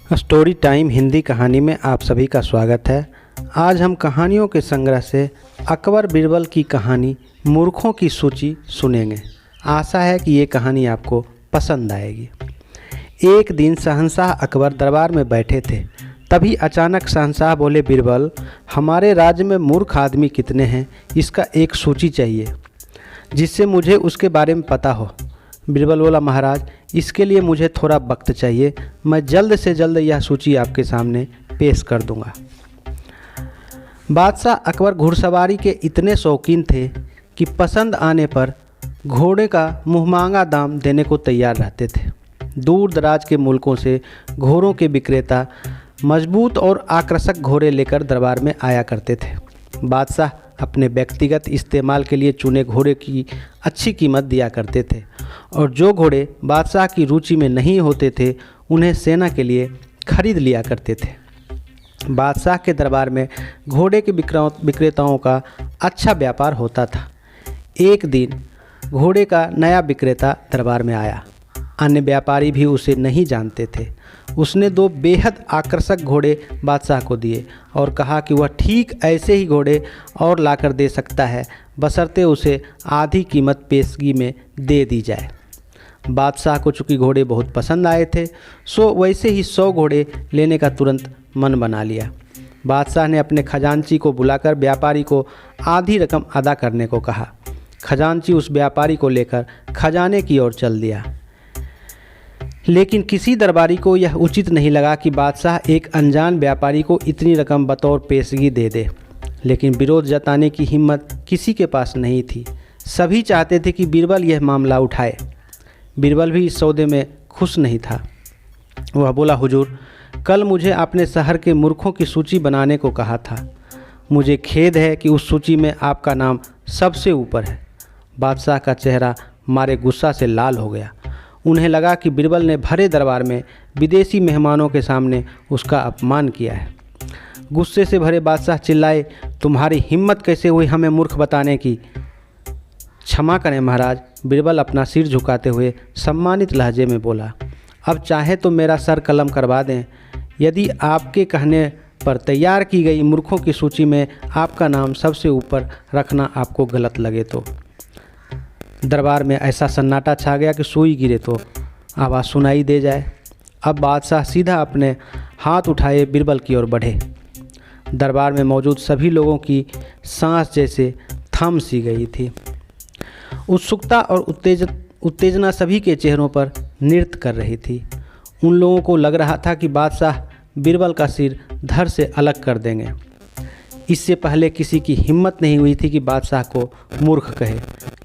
Story time Hindi कहानी में आप सभी का स्वागत है। आज हम कहानियों के संग्रह से अकबर बीरबल की कहानी मूर्खों की सूची सुनेंगे। आशा है कि ये कहानी आपको पसंद आएगी। एक दिन शहंशाह अकबर दरबार में बैठे थे। तभी अचानक शहंशाह बोले, बीरबल, हमारे राज्य में मूर्ख आदमी कितने हैं, इसका एक सूची चाहिए जिससे मुझे उसके बारे में पता हो। बीरबल बोला, महाराज, इसके लिए मुझे थोड़ा वक्त चाहिए। मैं जल्द से जल्द यह सूची आपके सामने पेश कर दूंगा। बादशाह अकबर घुड़सवारी के इतने शौकीन थे कि पसंद आने पर घोड़े का मुँहमांगा दाम देने को तैयार रहते थे। दूर दराज के मुल्कों से घोड़ों के विक्रेता मजबूत और आकर्षक घोड़े लेकर दरबार में आया करते थे। बादशाह अपने व्यक्तिगत इस्तेमाल के लिए चुने घोड़े की अच्छी कीमत दिया करते थे और जो घोड़े बादशाह की रुचि में नहीं होते थे उन्हें सेना के लिए खरीद लिया करते थे। बादशाह के दरबार में घोड़े के विक्रेताओं का अच्छा व्यापार होता था। एक दिन घोड़े का नया विक्रेता दरबार में आया। अन्य व्यापारी भी उसे नहीं जानते थे। उसने दो बेहद आकर्षक घोड़े बादशाह को दिए और कहा कि वह ठीक ऐसे ही घोड़े और लाकर दे सकता है, बशर्ते उसे आधी कीमत पेशगी में दे दी जाए। बादशाह को चूँकि घोड़े बहुत पसंद आए थे, सो वैसे ही 100 घोड़े लेने का तुरंत मन बना लिया। बादशाह ने अपने खजांची को बुलाकर व्यापारी को आधी रकम अदा करने को कहा। खजांची उस व्यापारी को लेकर खजाने की ओर चल दिया। लेकिन किसी दरबारी को यह उचित नहीं लगा कि बादशाह एक अनजान व्यापारी को इतनी रकम बतौर पेशगी दे दे। लेकिन विरोध जताने की हिम्मत किसी के पास नहीं थी। सभी चाहते थे कि बीरबल यह मामला उठाए। बीरबल भी इस सौदे में खुश नहीं था। वह बोला, हुजूर, कल मुझे अपने शहर के मूर्खों की सूची बनाने को कहा था। मुझे खेद है कि उस सूची में आपका नाम सबसे ऊपर है। बादशाह का चेहरा मारे गुस्सा से लाल हो गया। उन्हें लगा कि बीरबल ने भरे दरबार में विदेशी मेहमानों के सामने उसका अपमान किया है। गुस्से से भरे बादशाह चिल्लाए, तुम्हारी हिम्मत कैसे हुई हमें मूर्ख बताने की? क्षमा करें महाराज, बीरबल अपना सिर झुकाते हुए सम्मानित लहजे में बोला। अब चाहे तो मेरा सर कलम करवा दें। यदि आपके कहने पर तैयार की गई मूर्खों की सूची में आपका नाम सबसे ऊपर रखना आपको गलत लगे तो। दरबार में ऐसा सन्नाटा छा गया कि सुई गिरे तो आवाज़ सुनाई दे जाए। अब बादशाह सीधा अपने हाथ उठाए बीरबल की ओर बढ़े। दरबार में मौजूद सभी लोगों की सांस जैसे थम सी गई थी। उत्सुकता और उत्तेजना सभी के चेहरों पर नृत्य कर रही थी। उन लोगों को लग रहा था कि बादशाह बीरबल का सिर धड़ से अलग कर देंगे। इससे पहले किसी की हिम्मत नहीं हुई थी कि बादशाह को मूर्ख कहे,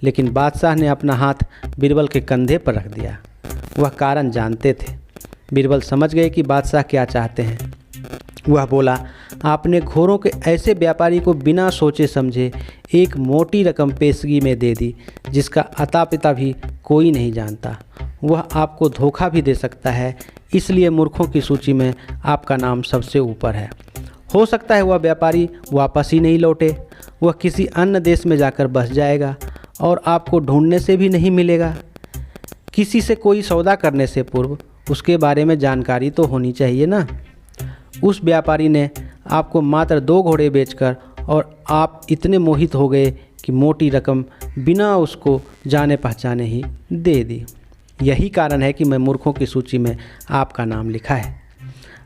लेकिन बादशाह ने अपना हाथ बीरबल के कंधे पर रख दिया। वह कारण जानते थे। बीरबल समझ गए कि बादशाह क्या चाहते हैं। वह बोला, आपने घोड़ों के ऐसे व्यापारी को बिना सोचे समझे एक मोटी रकम पेशगी में दे दी जिसका अता पिता भी कोई नहीं जानता। वह आपको धोखा भी दे सकता है, इसलिए मूर्खों की सूची में आपका नाम सबसे ऊपर है। हो सकता है वह व्यापारी वापस ही नहीं लौटे। वह किसी अन्य देश में जाकर बस जाएगा और आपको ढूंढने से भी नहीं मिलेगा। किसी से कोई सौदा करने से पूर्व उसके बारे में जानकारी तो होनी चाहिए ना। उस व्यापारी ने आपको मात्र 2 घोड़े बेचकर और आप इतने मोहित हो गए कि मोटी रकम बिना उसको जाने पहचाने ही दे दी। यही कारण है कि मैं मूर्खों की सूची में आपका नाम लिखा है।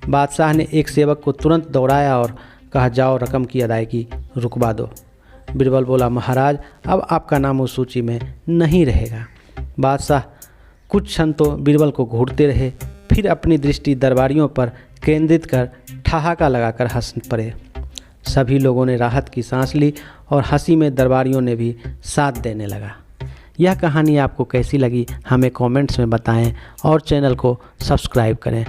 बादशाह ने एक सेवक को तुरंत दौड़ाया और कहा, जाओ रकम की अदायगी रुकवा दो। बीरबल बोला, महाराज, अब आपका नाम उस सूची में नहीं रहेगा। बादशाह कुछ क्षण तो बीरबल को घूरते रहे, फिर अपनी दृष्टि दरबारियों पर केंद्रित कर ठहाका लगाकर हंस पड़े। सभी लोगों ने राहत की सांस ली और हंसी में दरबारियों ने भी साथ देने लगा। यह कहानी आपको कैसी लगी हमें कमेंट्स में बताएं और चैनल को सब्सक्राइब करें।